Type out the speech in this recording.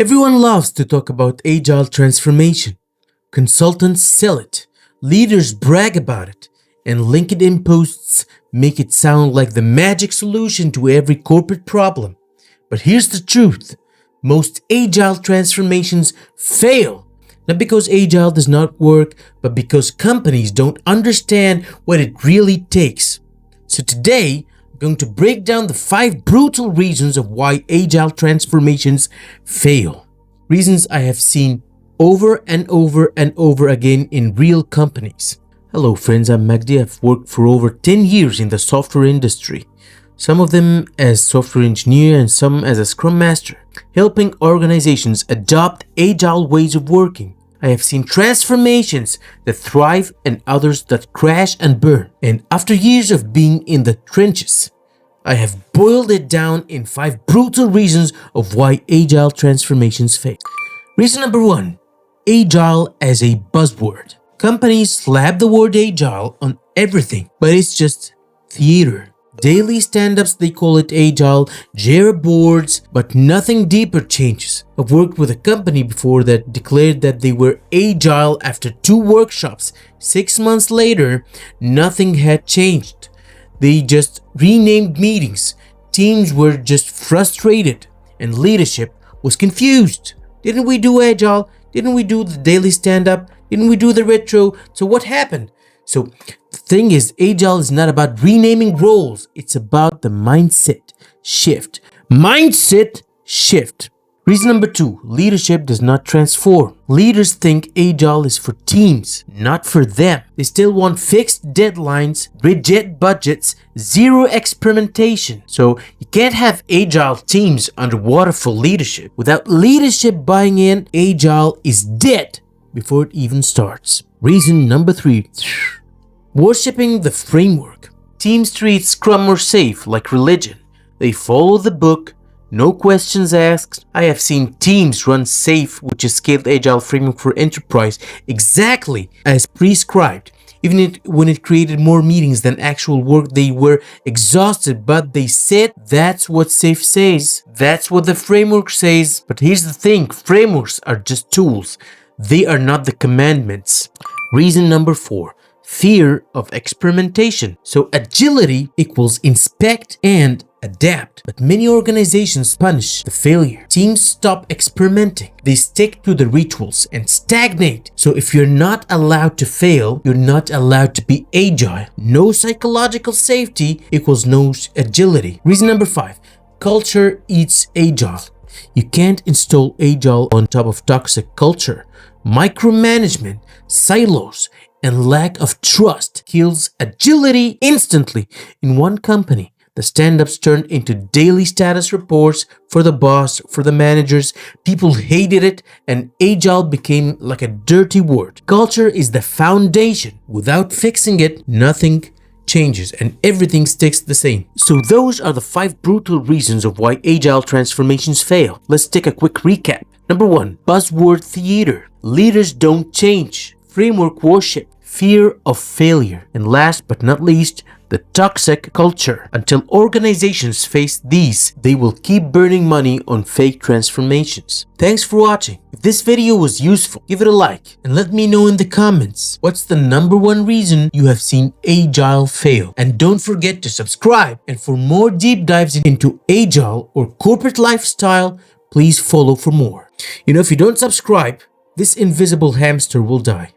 Everyone loves to talk about agile transformation. Consultants sell it, leaders brag about it, and LinkedIn posts make it sound like the magic solution to every corporate problem. But here's the truth. Most agile transformations fail. Not because agile does not work, but because companies don't understand what it really takes. So today, I'm going to break down the 5 brutal reasons of why agile transformations fail. Reasons I have seen over and over and over again in real companies. Hello friends, I'm Magdi. I've worked for over 10 years in the software industry. Some of them as software engineer and some as a Scrum Master, helping organizations adopt agile ways of working. I have seen transformations that thrive and others that crash and burn. And after years of being in the trenches, I have boiled it down in 5 brutal reasons of why agile transformations fail. Reason number 1, agile as a buzzword. Companies slap the word agile on everything, but it's just theater. Daily stand-ups, they call it agile, Jira boards, but nothing deeper changes. I've worked with a company before that declared that they were agile after 2 workshops. 6 months later, nothing had changed. They just renamed meetings. Teams were just frustrated and leadership was confused. Didn't we do agile? Didn't we do the daily stand-up? Didn't we do the retro? So what happened? So the thing is, agile is not about renaming roles. It's about the mindset shift. Mindset shift. Reason number 2, leadership does not transform. Leaders think agile is for teams, not for them. They still want fixed deadlines, rigid budgets, zero experimentation. So you can't have agile teams under waterfall leadership. Without leadership buying in, agile is dead before it even starts. Reason number 3, worshipping the framework. Teams treat Scrum or Safe like religion. They follow the book, no questions asked. I have seen teams run Safe, which is Scaled Agile Framework for Enterprise, exactly as prescribed. Even when it created more meetings than actual work, they were exhausted, but they said that's what Safe says. That's what the framework says. But here's the thing, frameworks are just tools. They are not the commandments. Reason number 4, fear of experimentation. So agility equals inspect and adapt. But many organizations punish the failure. Teams stop experimenting. They stick to the rituals and stagnate. So if you're not allowed to fail, you're not allowed to be agile. No psychological safety equals no agility. Reason number 5, culture eats agile. You can't install agile on top of toxic culture. Micromanagement, silos, and lack of trust kills agility instantly. In one company, the stand-ups turned into daily status reports for the boss, for the managers. People hated it and agile became like a dirty word. Culture is the foundation. Without fixing it, nothing changes and everything sticks the same. So those are the 5 brutal reasons of why agile transformations fail. Let's take a quick recap. Number 1, buzzword theater. Leaders don't change. Framework worship. Fear of failure. And last but not least, the toxic culture. Until organizations face these, they will keep burning money on fake transformations. Thanks for watching. If this video was useful, give it a like and let me know in the comments what's the number 1 reason you have seen agile fail. And don't forget to subscribe. And for more deep dives into agile or corporate lifestyle, please follow for more. If you don't subscribe, this invisible hamster will die.